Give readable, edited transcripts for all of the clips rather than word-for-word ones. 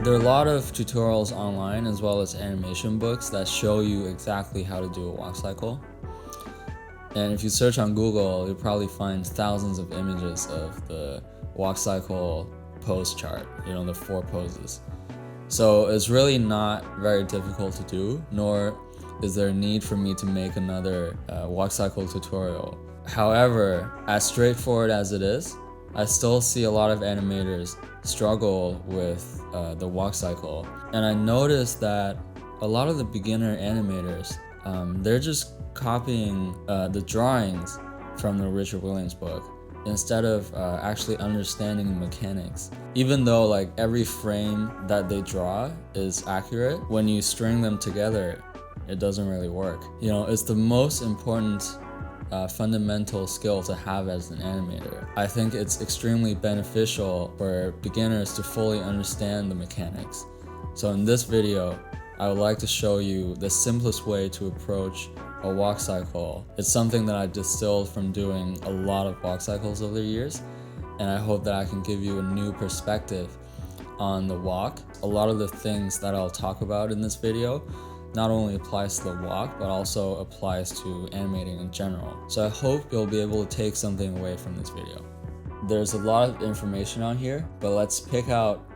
There are a lot of tutorials online as well as animation books that show you exactly how to do a walk cycle. And if you search on Google, you'll probably find thousands of images of the walk cycle pose chart, the 4 poses. So it's really not very difficult to do, nor is there a need for me to make another walk cycle tutorial. However, as straightforward as it is, I still see a lot of animators struggle with the walk cycle. And I noticed that a lot of the beginner animators, they're just copying the drawings from the Richard Williams book instead of actually understanding the mechanics. Even though like every frame that they draw is accurate, when you string them together, it doesn't really work. It's the most important fundamental skill to have as an animator. I think it's extremely beneficial for beginners to fully understand the mechanics. So in this video, I would like to show you the simplest way to approach a walk cycle. It's something that I distilled from doing a lot of walk cycles over the years, and I hope that I can give you a new perspective on the walk. A lot of the things that I'll talk about in this video not only applies to the walk, but also applies to animating in general. So I hope you'll be able to take something away from this video. There's a lot of information on here, but let's pick out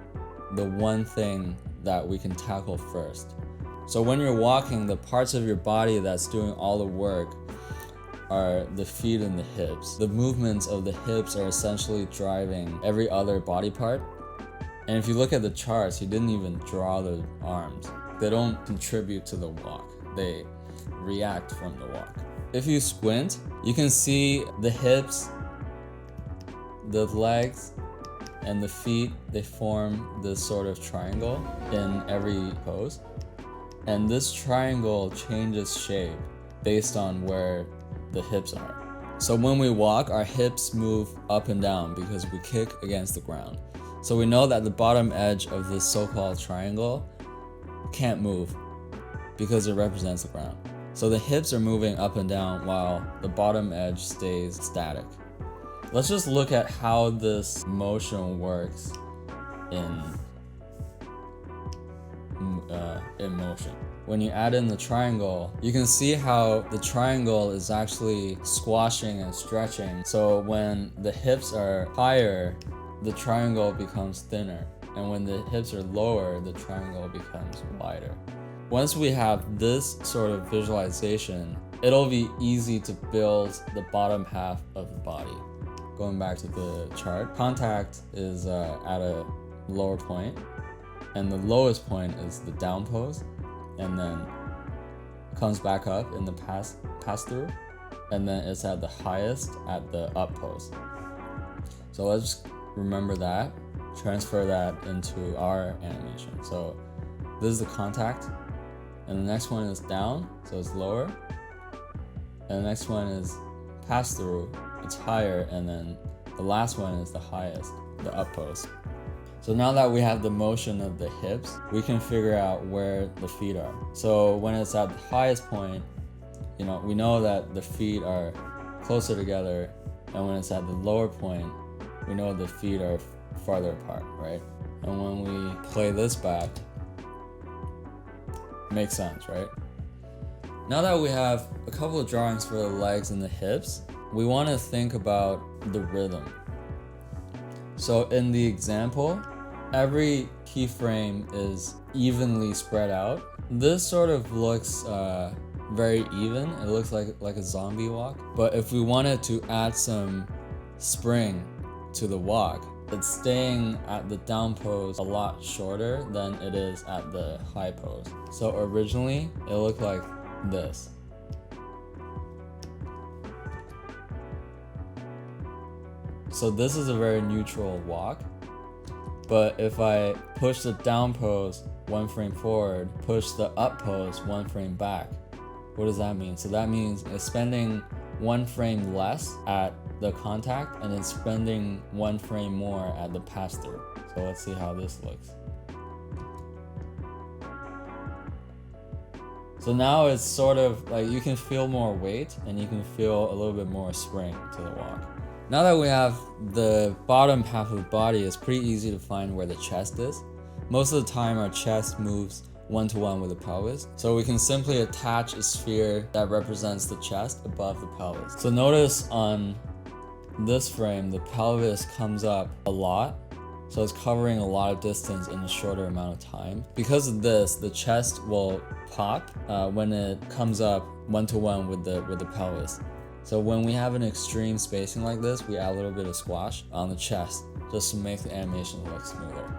the one thing that we can tackle first. So when you're walking, the parts of your body that's doing all the work are the feet and the hips. The movements of the hips are essentially driving every other body part. And if you look at the charts, he didn't even draw the arms. They don't contribute to the walk, they react from the walk. If you squint, you can see the hips, the legs, and the feet, they form this sort of triangle in every pose. And this triangle changes shape based on where the hips are. So when we walk, our hips move up and down because we kick against the ground. So we know that the bottom edge of this so-called triangle can't move because it represents the ground. So the hips are moving up and down while the bottom edge stays static. Let's just look at how this motion works in motion. When you add in the triangle, you can see how the triangle is actually squashing and stretching. So when the hips are higher, the triangle becomes thinner. And when the hips are lower, the triangle becomes wider. Once we have this sort of visualization, it'll be easy to build the bottom half of the body. Going back to the chart, contact is at a lower point, and the lowest point is the down pose, and then comes back up in the pass through, and then it's at the highest at the up pose. So let's remember that. Transfer that into our animation. So this is the contact, and the next one is down, so it's lower, and the next one is pass through, it's higher, and then the last one is the highest, the up pose. So now that we have the motion of the hips, we can figure out where the feet are. So when it's at the highest point, we know that the feet are closer together, and when it's at the lower point, we know the feet are farther apart, right? And when we play this back, makes sense, right? Now that we have a couple of drawings for the legs and the hips, we want to think about the rhythm. So in the example, every keyframe is evenly spread out. This sort of looks very even. It looks like a zombie walk. But if we wanted to add some spring to the walk, it's staying at the down pose a lot shorter than it is at the high pose. So originally, it looked like this. So this is a very neutral walk. But if I push the down pose 1 frame forward, push the up pose 1 frame back, what does that mean? So that means it's spending 1 frame less at the contact and then spending 1 frame more at the pass through. So let's see how this looks. So now it's sort of like you can feel more weight and you can feel a little bit more spring to the walk. Now that we have the bottom half of the body, it's pretty easy to find where the chest is. most of the time our chest moves one-to-one with the pelvis. So we can simply attach a sphere that represents the chest above the pelvis. So notice on this frame, the pelvis comes up a lot. So it's covering a lot of distance in a shorter amount of time. Because of this, the chest will pop when it comes up one-to-one with the pelvis. So when we have an extreme spacing like this, we add a little bit of squash on the chest just to make the animation look smoother.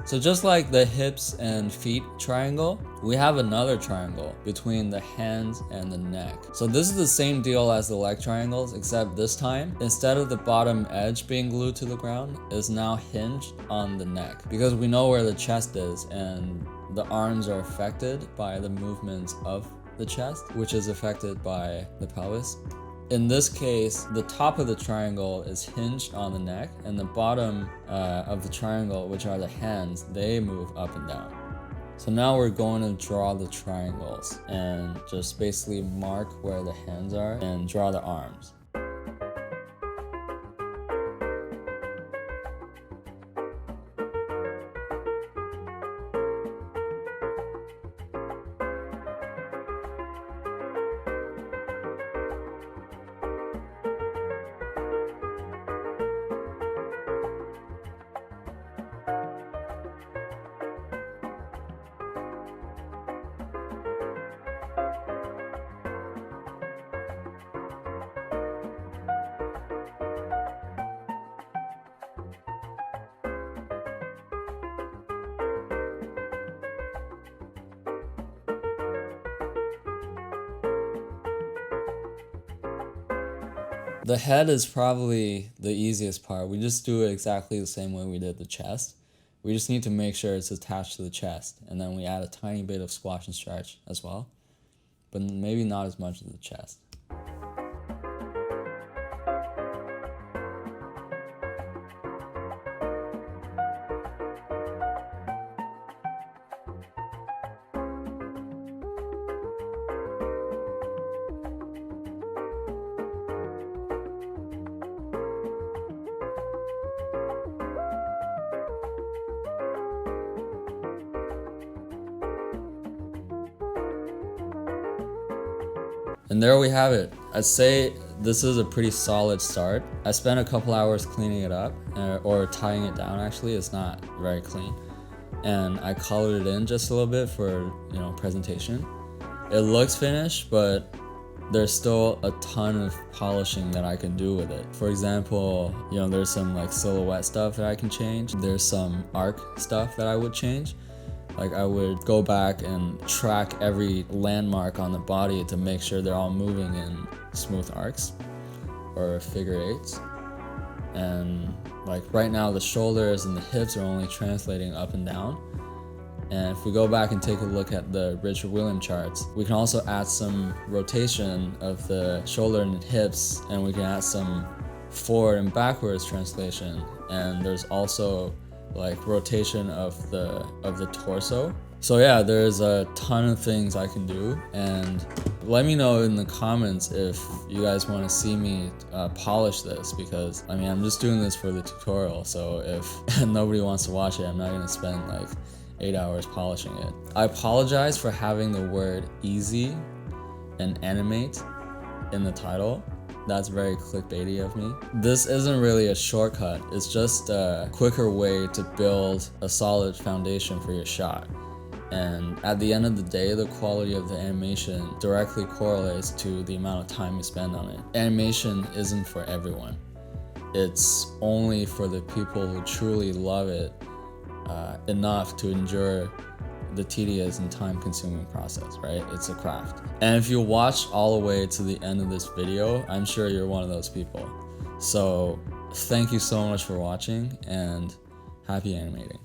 So just like the hips and feet triangle, we have another triangle between the hands and the neck. So this is the same deal as the leg triangles, except this time, instead of the bottom edge being glued to the ground, it's now hinged on the neck. Because we know where the chest is and the arms are affected by the movements of the chest, which is affected by the pelvis. In this case, the top of the triangle is hinged on the neck, and the bottom of the triangle, which are the hands, they move up and down. So now we're going to draw the triangles and just basically mark where the hands are and draw the arms. The head is probably the easiest part. We just do it exactly the same way we did the chest. We just need to make sure it's attached to the chest, and then we add a tiny bit of squash and stretch as well, but maybe not as much as the chest. And there we have it. I'd say this is a pretty solid start. I spent a couple hours cleaning it up, or tying it down actually. It's not very clean. And I colored it in just a little bit for, presentation. It looks finished, but there's still a ton of polishing that I can do with it. For example, there's some like silhouette stuff that I can change. There's some arc stuff that I would change. Like I would go back and track every landmark on the body to make sure they're all moving in smooth arcs or figure eights. And like right now the shoulders and the hips are only translating up and down. And if we go back and take a look at the Richard Williams charts, we can also add some rotation of the shoulder and hips, and we can add some forward and backwards translation. And there's also like rotation of the torso. So yeah, there's a ton of things I can do, and let me know in the comments if you guys want to see me polish this, because I'm just doing this for the tutorial, so if nobody wants to watch it, I'm not gonna spend like 8 hours polishing it. I apologize for having the word easy and animate in the title. That's very clickbaity of me. This isn't really a shortcut. It's just a quicker way to build a solid foundation for your shot. And at the end of the day, the quality of the animation directly correlates to the amount of time you spend on it. Animation isn't for everyone. It's only for the people who truly love it enough to endure the tedious and time-consuming process, right? It's a craft. And if you watch all the way to the end of this video, I'm sure you're one of those people. So thank you so much for watching, and happy animating.